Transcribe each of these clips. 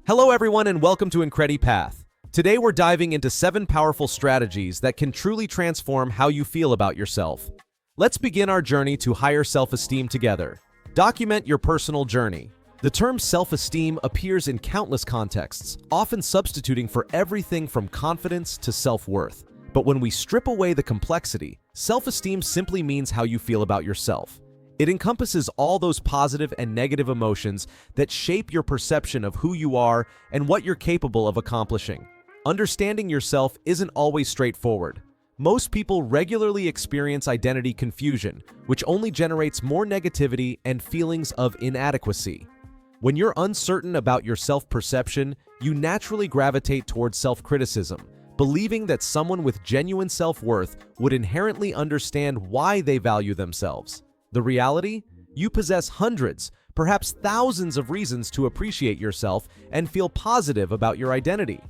Hello everyone and welcome to Path. Today we're diving into 7 powerful strategies that can truly transform how you feel about yourself. Let's begin our journey to higher self-esteem together. Document your personal journey. The term self-esteem appears in countless contexts, often substituting for everything from confidence to self-worth. But when we strip away the complexity, self-esteem simply means how you feel about yourself. It encompasses all those positive and negative emotions that shape your perception of who you are and what you're capable of accomplishing. Understanding yourself isn't always straightforward. Most people regularly experience identity confusion, which only generates more negativity and feelings of inadequacy. When you're uncertain about your self-perception, you naturally gravitate towards self-criticism, believing that someone with genuine self-worth would inherently understand why they value themselves. The reality? You possess hundreds, perhaps thousands of reasons to appreciate yourself and feel positive about your identity.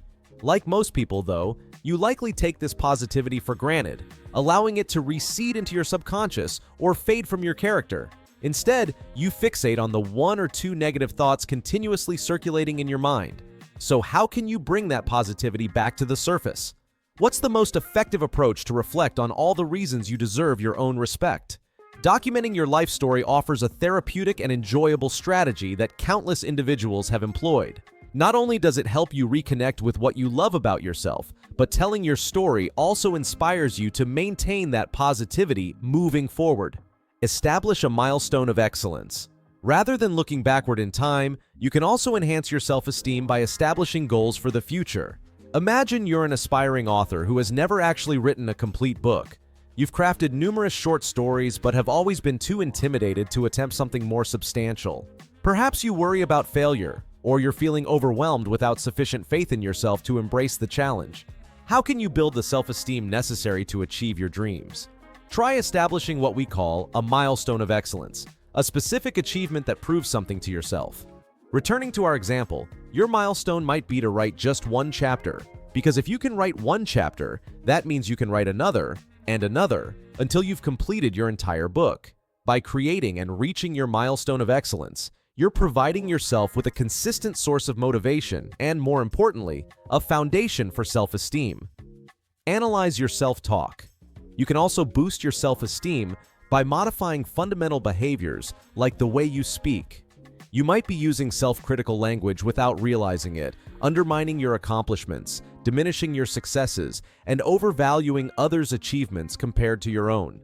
Like most people, though, you likely take this positivity for granted, allowing it to recede into your subconscious or fade from your character. Instead, you fixate on the 1 or 2 negative thoughts continuously circulating in your mind. So how can you bring that positivity back to the surface? What's the most effective approach to reflect on all the reasons you deserve your own respect? Documenting your life story offers a therapeutic and enjoyable strategy that countless individuals have employed. Not only does it help you reconnect with what you love about yourself, but telling your story also inspires you to maintain that positivity moving forward. Establish a milestone of excellence. Rather than looking backward in time, you can also enhance your self-esteem by establishing goals for the future. Imagine you're an aspiring author who has never actually written a complete book. You've crafted numerous short stories but have always been too intimidated to attempt something more substantial. Perhaps you worry about failure, or you're feeling overwhelmed without sufficient faith in yourself to embrace the challenge. How can you build the self-esteem necessary to achieve your dreams? Try establishing what we call a milestone of excellence, a specific achievement that proves something to yourself. Returning to our example, your milestone might be to write just 1 chapter, because if you can write 1 chapter, that means you can write another, and another, until you've completed your entire book. By creating and reaching your milestone of excellence, you're providing yourself with a consistent source of motivation and, more importantly, a foundation for self-esteem. Analyze your self-talk. You can also boost your self-esteem by modifying fundamental behaviors like the way you speak. You might be using self-critical language without realizing it, undermining your accomplishments, diminishing your successes, and overvaluing others' achievements compared to your own.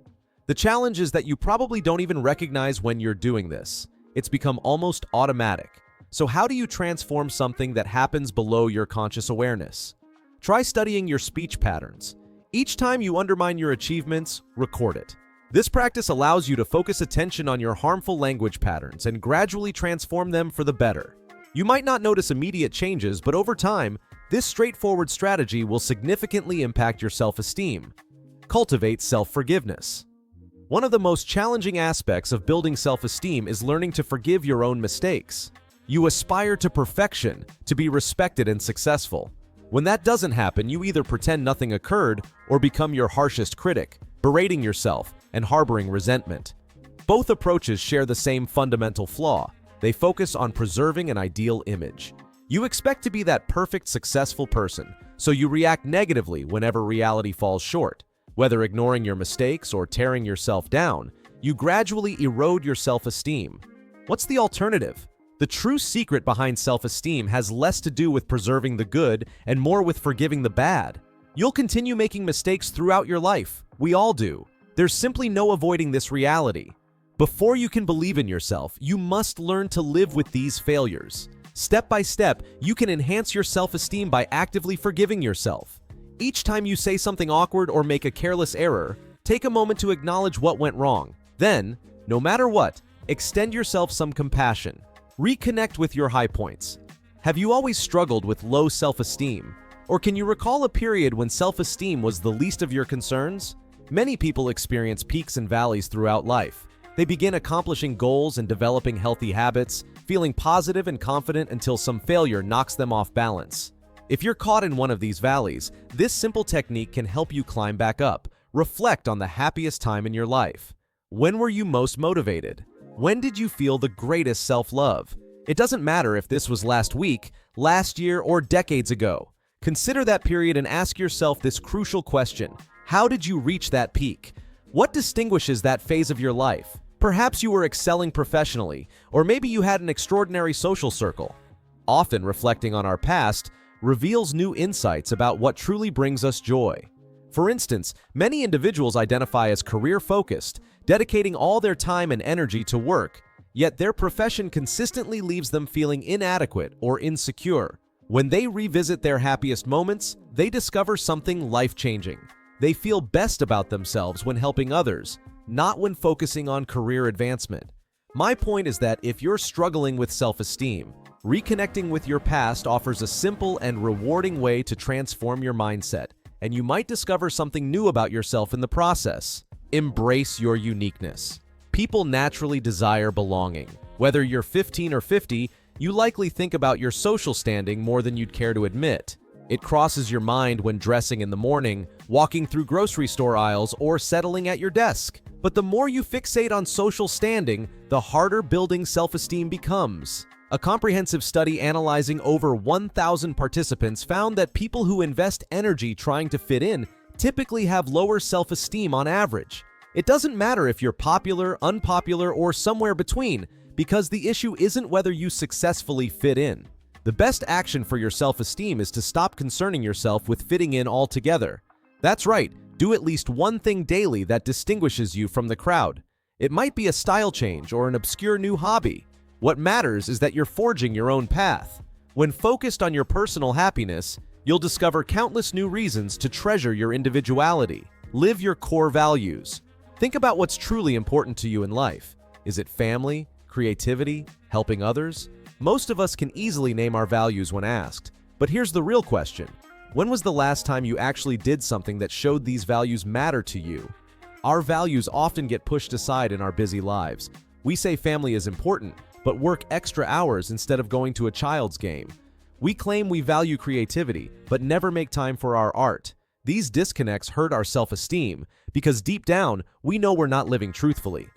The challenge is that you probably don't even recognize when you're doing this. It's become almost automatic. So how do you transform something that happens below your conscious awareness? Try studying your speech patterns. Each time you undermine your achievements, record it. This practice allows you to focus attention on your harmful language patterns and gradually transform them for the better. You might not notice immediate changes, but over time, this straightforward strategy will significantly impact your self-esteem. Cultivate self-forgiveness. One of the most challenging aspects of building self-esteem is learning to forgive your own mistakes. You aspire to perfection, to be respected and successful. When that doesn't happen, you either pretend nothing occurred or become your harshest critic, berating yourself and harboring resentment. Both approaches share the same fundamental flaw. They focus on preserving an ideal image. You expect to be that perfect, successful person, so you react negatively whenever reality falls short. Whether ignoring your mistakes or tearing yourself down, you gradually erode your self-esteem. What's the alternative? The true secret behind self-esteem has less to do with preserving the good and more with forgiving the bad. You'll continue making mistakes throughout your life. We all do. There's simply no avoiding this reality. Before you can believe in yourself, you must learn to live with these failures. Step by step, you can enhance your self-esteem by actively forgiving yourself. Each time you say something awkward or make a careless error, take a moment to acknowledge what went wrong. Then, no matter what, extend yourself some compassion. Reconnect with your high points. Have you always struggled with low self-esteem? Or can you recall a period when self-esteem was the least of your concerns? Many people experience peaks and valleys throughout life. They begin accomplishing goals and developing healthy habits, feeling positive and confident until some failure knocks them off balance. If you're caught in one of these valleys, this simple technique can help you climb back up. Reflect on the happiest time in your life. When were you most motivated? When did you feel the greatest self-love? It doesn't matter if this was last week, last year, or decades ago. Consider that period and ask yourself this crucial question. How did you reach that peak? What distinguishes that phase of your life? Perhaps you were excelling professionally, or maybe you had an extraordinary social circle. Often reflecting on our past reveals new insights about what truly brings us joy. For instance, many individuals identify as career-focused, dedicating all their time and energy to work, yet their profession consistently leaves them feeling inadequate or insecure. When they revisit their happiest moments, they discover something life-changing. They feel best about themselves when helping others, not when focusing on career advancement. My point is that if you're struggling with self-esteem, reconnecting with your past offers a simple and rewarding way to transform your mindset, and you might discover something new about yourself in the process. Embrace your uniqueness. People naturally desire belonging. Whether you're 15 or 50, you likely think about your social standing more than you'd care to admit. It crosses your mind when dressing in the morning, walking through grocery store aisles, or settling at your desk. But the more you fixate on social standing, the harder building self-esteem becomes. A comprehensive study analyzing over 1,000 participants found that people who invest energy trying to fit in typically have lower self-esteem on average. It doesn't matter if you're popular, unpopular, or somewhere between, because the issue isn't whether you successfully fit in. The best action for your self-esteem is to stop concerning yourself with fitting in altogether. That's right, do at least one thing daily that distinguishes you from the crowd. It might be a style change or an obscure new hobby. What matters is that you're forging your own path. When focused on your personal happiness, you'll discover countless new reasons to treasure your individuality. Live your core values. Think about what's truly important to you in life. Is it family, creativity, helping others? Most of us can easily name our values when asked. But here's the real question. When was the last time you actually did something that showed these values matter to you? Our values often get pushed aside in our busy lives. We say family is important, but work extra hours instead of going to a child's game. We claim we value creativity, but never make time for our art. These disconnects hurt our self-esteem because deep down, we know we're not living truthfully.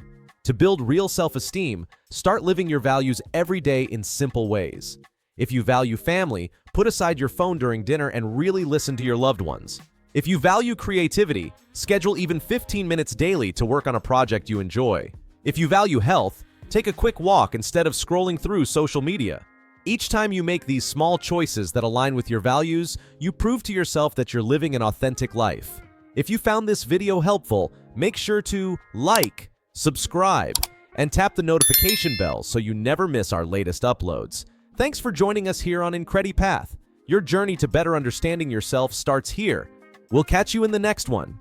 To build real self-esteem, start living your values every day in simple ways. If you value family, put aside your phone during dinner and really listen to your loved ones. If you value creativity, schedule even 15 minutes daily to work on a project you enjoy. If you value health, take a quick walk instead of scrolling through social media. Each time you make these small choices that align with your values, you prove to yourself that you're living an authentic life. If you found this video helpful, make sure to like, subscribe, and tap the notification bell so you never miss our latest uploads. Thanks for joining us here on Incredi Path. Your journey to better understanding yourself starts here. We'll catch you in the next one.